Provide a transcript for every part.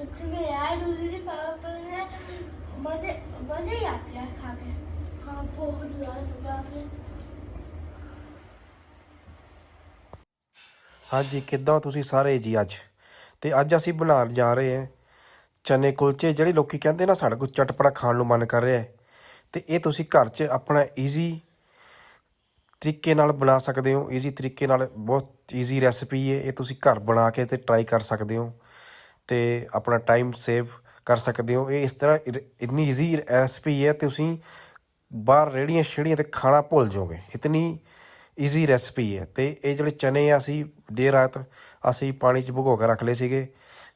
सच में यार उस दिन पापा ने मजे मजे ही आ गया खा के। हाँ बहुत ज्यादा सुबह आपने। ਹਾਂਜੀ ਕਿੱਦਾਂ ਤੁਸੀਂ ਸਾਰੇ ਜੀ ਅੱਜ। ਤੇ ਅੱਜ ਅਸੀਂ ਬਣਾਉਣ ਜਾ ਰਹੇ ਹਾਂ ਚਨੇ ਕੁਲਚੇ। ਜਿਹੜੇ ਲੋਕੀ ਕਹਿੰਦੇ ਨਾ ਸਾਡੇ ਕੋਲ ਚਟਪਟਾ ਖਾਣ ਨੂੰ ਮਨ ਕਰ ਰਿਹਾ ਹੈ, ਤੇ ਇਹ ਤੁਸੀਂ ਘਰ 'ਚ ਆਪਣਾ ਈਜ਼ੀ ਤਰੀਕੇ ਨਾਲ ਬਣਾ ਸਕਦੇ ਹੋ। ਈਜ਼ੀ ਤਰੀਕੇ ਨਾਲ, ਬਹੁਤ ਈਜ਼ੀ ਰੈਸਪੀ ਹੈ ਇਹ। ਤੁਸੀਂ ਘਰ ਬਣਾ ਕੇ ਤੇ ਟਰਾਈ ਕਰ ਸਕਦੇ ਹੋ ਤੇ ਆਪਣਾ ਟਾਈਮ ਸੇਵ ਕਰ ਸਕਦੇ ਹੋ। ਇਹ ਇਸ ਤਰ੍ਹਾਂ ਇੰਨੀ ਈਜ਼ੀ ਰੈਸਪੀ ਹੈ, ਤੁਸੀਂ ਬਾਹਰ ਰੇਹੜੀਆਂ ਸ਼ੇੜੀਆਂ 'ਤੇ ਖਾਣਾ ਭੁੱਲ ਜਾਓਗੇ, ਇਤਨੀ ਈਜ਼ੀ ਰੈਸਪੀ ਹੈ। ਅਤੇ ਇਹ ਜਿਹੜੇ ਚਨੇ ਆ ਅਸੀਂ ਦੇਰ ਰਾਤ ਅਸੀਂ ਪਾਣੀ 'ਚ ਭਿਗੋ ਕੇ ਰੱਖ ਲਏ ਸੀਗੇ,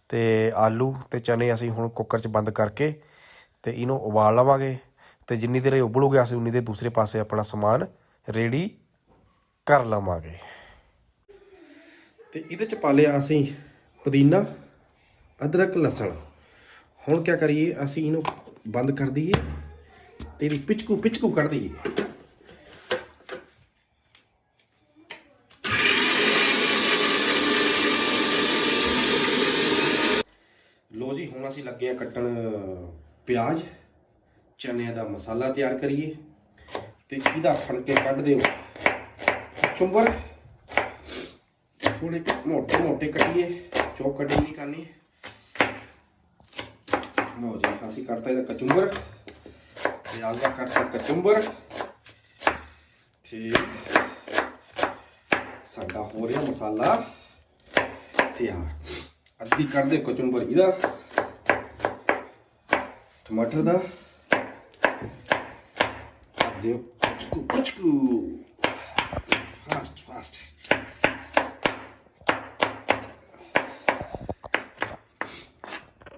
ਅਤੇ ਆਲੂ ਅਤੇ ਚਨੇ ਅਸੀਂ ਹੁਣ ਕੁੱਕਰ 'ਚ ਬੰਦ ਕਰਕੇ ਅਤੇ ਇਹਨੂੰ ਉਬਾਲ ਲਵਾਂਗੇ। ਅਤੇ ਜਿੰਨੀ ਦੇਰ ਇਹ ਉਬਲੂਗੇ ਅਸੀਂ ਉਨੀ ਦੇਰ ਦੂਸਰੇ ਪਾਸੇ ਆਪਣਾ ਸਮਾਨ ਰੈਡੀ ਕਰ ਲਵਾਂਗੇ। ਅਤੇ ਇਹਦੇ 'ਚ ਪਾ ਲਿਆ ਅਸੀਂ ਪੁਦੀਨਾ, ਅਦਰਕ, ਲਸਣ। ਹੁਣ ਕਿਆ ਕਰੀਏ, ਅਸੀਂ ਇਹਨੂੰ ਬੰਦ ਕਰ ਦਈਏ ਅਤੇ ਇਹਦੀ ਪਿਚਕੂ ਕੱਢ ਦਈਏ। ਲੋ ਜੀ, ਹੁਣ ਅਸੀਂ ਲੱਗੇ ਆ ਕੱਟਣ ਪਿਆਜ਼। ਚਨਿਆਂ ਦਾ ਮਸਾਲਾ ਤਿਆਰ ਕਰੀਏ ਤੇ ਇਹਦਾ ਫੜਕੇ ਕੱਢ ਦਿਓ ਚੁੰਬਰ। ਥੋੜੇ ਮੋਟੇ ਕੱਟੀਏ, ਚੌਕ ਕਟਿੰਗ ਨਹੀਂ ਕਰਨੀ। ਲਓ ਜੀ, ਅਸੀਂ ਕਰਤਾ ਇਹਦਾ ਕਚੁੰਬਰ, ਪਿਆਜ਼ ਦਾ ਕਰਤਾ ਕਚੁੰਬਰ। ਤੇ ਸਾਡਾ ਹੋ ਰਿਹਾ ਮਸਾਲਾ ਤਿਆਰ। ਅੱਧੀ ਕਰ ਦਿਓ ਕਚੁੰਬਰ ਇਹਦਾ, ਟਮਾਟਰ ਦਾ ਕਰ ਦਿਓ ਪੁਚਕੂ ਫਾਸਟ।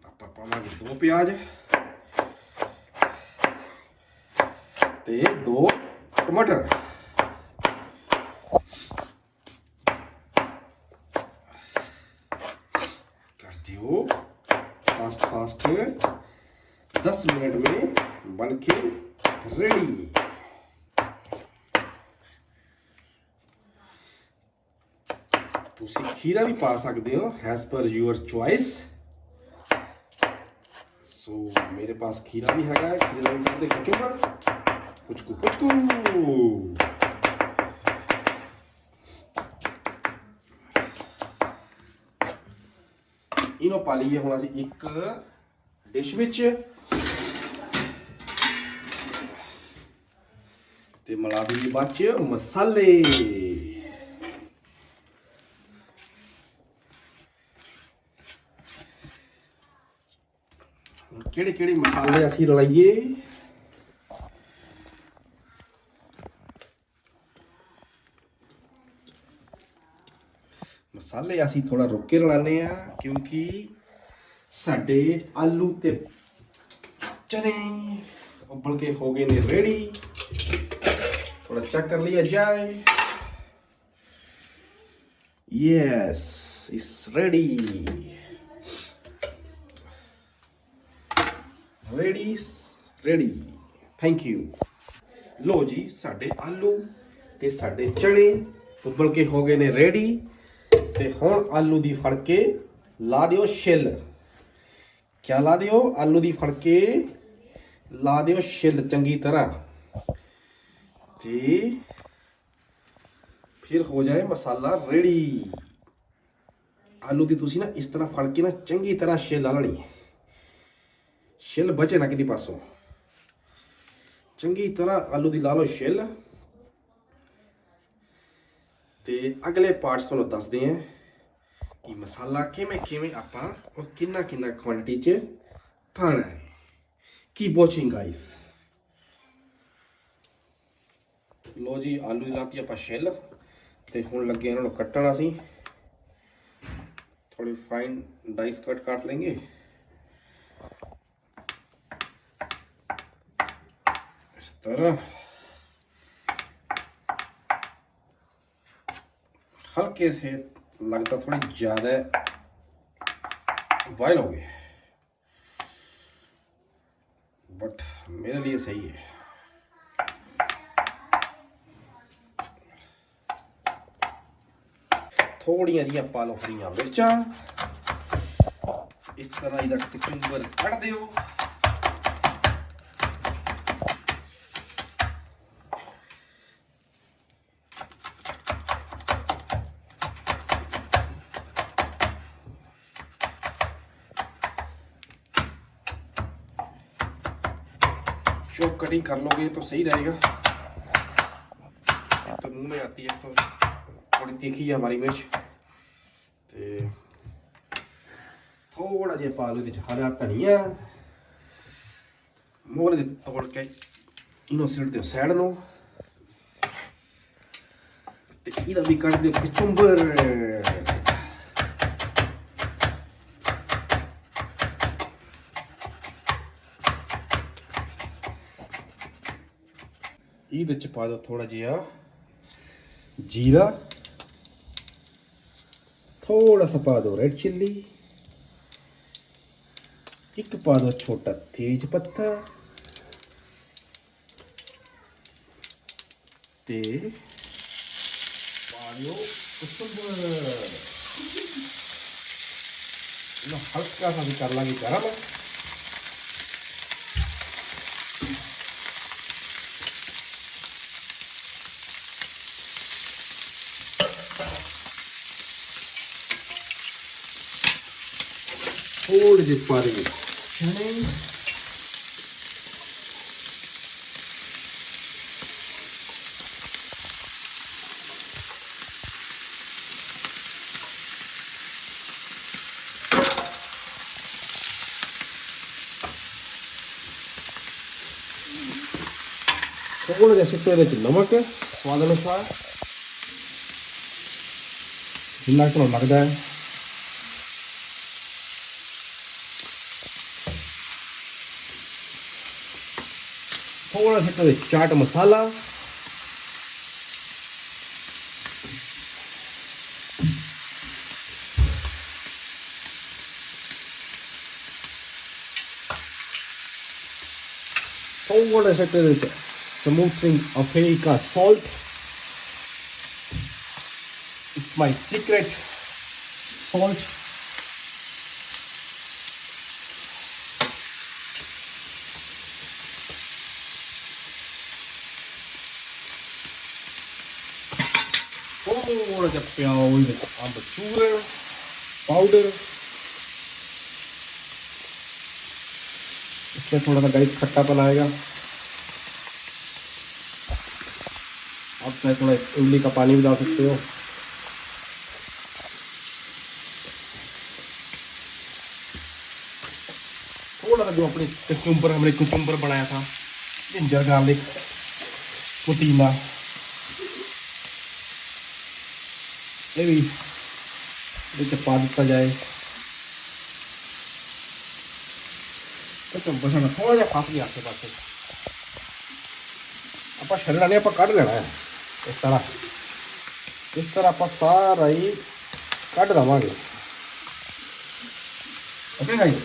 ਆਪਾਂ ਪਾਵਾਂਗੇ 2 ਪਿਆਜ਼ ਤੇ 2 ਟਮਾਟਰ। कर दियो फास्ट 10 मिनट में बन के रेडी। ਤੁਸੀਂ ਖੀਰਾ ਵੀ ਪਾ ਸਕਦੇ ਹੋ ਐਜ਼ ਪਰ ਯੂਅਰ ਚੁਆਇਸ। ਸੋ ਮੇਰੇ ਪਾਸ ਖੀਰਾ ਵੀ ਹੈਗਾ, ਖੀਰਾ ਵੀ ਕਰਦੇ ਕਚੂੰਬਰ ਪੁਚਕੂ। ਇਹਨੂੰ ਪਾ ਲਈਏ ਹੁਣ ਅਸੀਂ ਇੱਕ ਡਿਸ਼ ਵਿੱਚ ਤੇ ਮਿਲਾ ਦਈਏ ਬਾਅਦ 'ਚ ਮਸਾਲੇ। ਹੁਣ ਕਿਹੜੇ ਮਸਾਲੇ ਅਸੀਂ ਰਲਾਈਏ? ਮਸਾਲੇ ਅਸੀਂ ਥੋੜਾ ਰੁਕ ਕੇ ਰਲਾਉਂਦੇ ਆ, ਕਿਉਂਕਿ ਸਾਡੇ ਆਲੂ ਤੇ ਚਨੇ ਉਬਲ ਕੇ ਹੋ ਗਏ ਨੇ ਰੈਡੀ। थोड़ा चेक कर लिया जाए। Yes, it's ready. Thank you. लो जी, साडे आलू ते साडे चने उबल के हो गए ने रेडी। ते हुण आलू दी फड़ के ला दिओ छिल। क्या ला दिओ? आलू दी फड़ के ला दिओ छिल चंगी तरह। ਤੇ ਫਿਰ ਹੋ ਜਾਏ ਮਸਾਲਾ ਰੈਡੀ। ਆਲੂ ਦੀ ਤੁਸੀਂ ਨਾ ਇਸ ਤਰ੍ਹਾਂ ਫੜ ਕੇ ਨਾ ਚੰਗੀ ਤਰ੍ਹਾਂ ਛਿੱਲ ਲਾ ਲੈਣੀ, ਛਿੱਲ ਬਚੇ ਨਾ ਕਿਤੇ ਪਾਸੋਂ। ਚੰਗੀ ਤਰ੍ਹਾਂ ਆਲੂ ਦੀ ਲਾ ਲਓ ਛਿੱਲ। ਤੇ ਅਗਲੇ ਪਾਰਟਸ ਤੁਹਾਨੂੰ ਦੱਸਦੇ ਹਾਂ ਕਿ ਮਸਾਲਾ ਕਿਵੇਂ ਆਪਾਂ ਔਰ ਕਿੰਨਾ ਕੁਆਂਟੀਟੀ 'ਚ ਪਾਉਣਾ ਹੈ। Keep watching guys. ਲੋ ਜੀ, ਆਲੂ ਦੀ ਲਾਤੀ ਆਪਾਂ ਛਿੱਲ ਤੇ ਹੁਣ ਲੱਗੇ ਇਹਨਾਂ ਨੂੰ ਕੱਟਣ। ਅਸੀਂ ਥੋੜੀ ਫਾਈਨ ਡਾਈਸ ਕੱਟ ਲੈਂਗੇ। ਇਸ ਤਰ੍ਹਾਂ हल्के से, लगता थोड़ी ज़्यादा बॉयल हो गए, बट मेरे लिए सही है। थोड़ियां जिहियां पा लो हरियां मिर्चां। ਇਸ ਤਰ੍ਹਾਂ ਇਹਦਾ ਕਚੁੰਬਰ ਕੱਢ ਦਿਓ। चॉप कटिंग कर लोगे तो सही रहेगा। तो मुंह में आती है तो थोड़ी तीखी है हमारी मिर्च। तो थोड़ा जिहा पा लो हरा धनिया, मोहरे तोड़ के इन्हों सिट दो साइड नो। इहदा भी कट दो कचुंबर। ਇਹਦੇ ਚ ਪਾ ਦਿਓ ਥੋੜਾ ਜਿਹਾ जीरा, थोड़ा सा पा दो रेड चिल्ली, एक पा दो छोटा तेज पत्ता ते पा दो कचुंबर। हल्का सा भी कर लांगे गरम। थोड़े से पा देंगे चने, थोड़ा जैसे तो नमक स्वाद अनुसार जितना तो लगता है। थोड़ा सा तो चाट मसाला, थोड़ा सा तो smoothing paprika salt. It's my secret salt. थोड़ा सा प्याज अम्बचूर पाउडर, इसमें थोड़ा सा गाइस खट्टापन आएगा। आप चाहे थोड़ा इमली का पानी भी डाल सकते हो। थोड़ा सा जो अपने कचुंबर हमने कचुंबर बनाया था, जिंजर गार्लिक पुदीना, ये भी पा दिता जाए। कचुंबर साडा थोड़ा जिहा फस गया आसे पासे, आप छड़ना नहीं, आप कढ़ लेना है इस तरह आप सारा ही कढ़ लवांगे। Okay guys,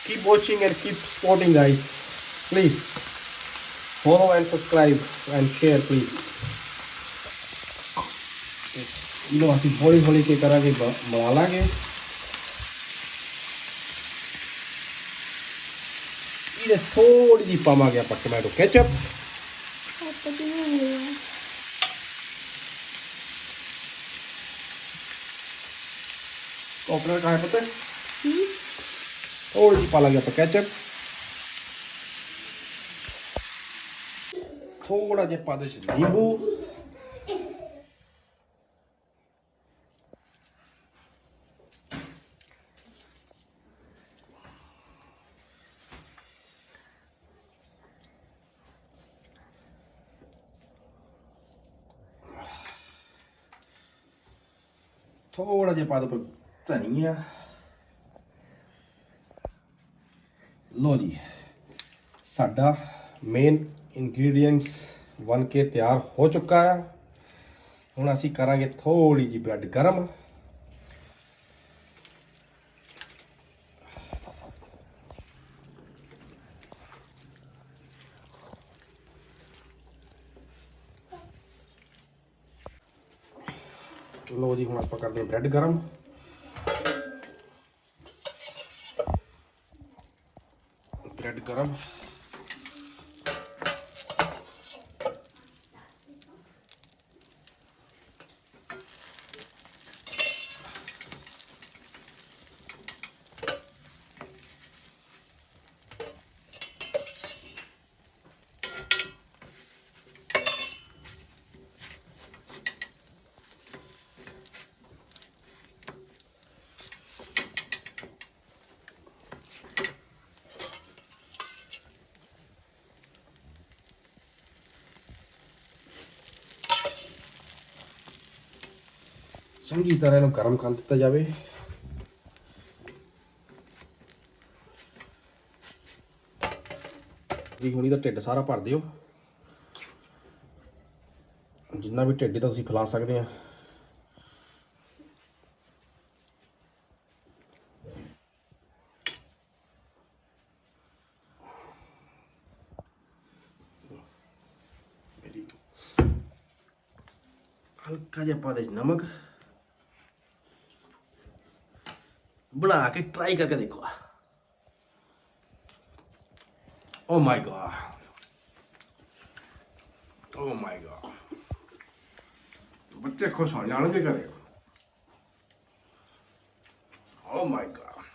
keep watching and keep supporting guys, please follow and subscribe and share please. इनो असं हौली हौली के करा के बना लांगे। ये थोड़ी जी पावांगे आप टमाटो केचप। ओपनर कहाँ है पता है? थोड़ी जी पा लांगे आप केचप। थोड़ा जिहा पा दो नींबू, थोड़ा जिहा पा दो धनिया। लो जी, साडा मेन इंग्रेडिएंट्स बन के तैयार हो चुका है। हुण असीं करांगे थोड़ी जी ब्रेड गर्म। लो जी, हुण आपां करदे ब्रेड गर्म। ਬ੍ਰੈਡ ਗਰਮ। ਚੰਗੀ ਤਰ੍ਹਾਂ ਇਹਨੂੰ ਗਰਮ ਕਰ ਦਿੱਤਾ ਜਾਵੇ। ਜੀ ਹੁਣ ਇਹਦਾ ਢਿੱਡ ਸਾਰਾ ਭਰ ਦਿਓ, ਜਿੰਨਾ ਵੀ ਢਿੱਡ ਦਾ ਤੁਸੀਂ ਫੈਲਾ ਸਕਦੇ ਆ। ਹਲਕਾ ਜਿਹਾ ਪਾ ਦੇ ਨਮਕ, ਬਣਾ ਕੇ ਟਰਾਈ करके देखो। Oh my God, oh my God, बच्चे खुश हो जाएंगे करे। ओ माय गॉड,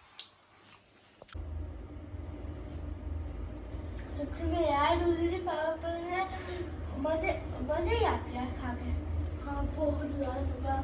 सच में यार उस दिन पापा ने मजे मजे ही आते हैं खा के। हाँ बहुत ज्यादा सुबह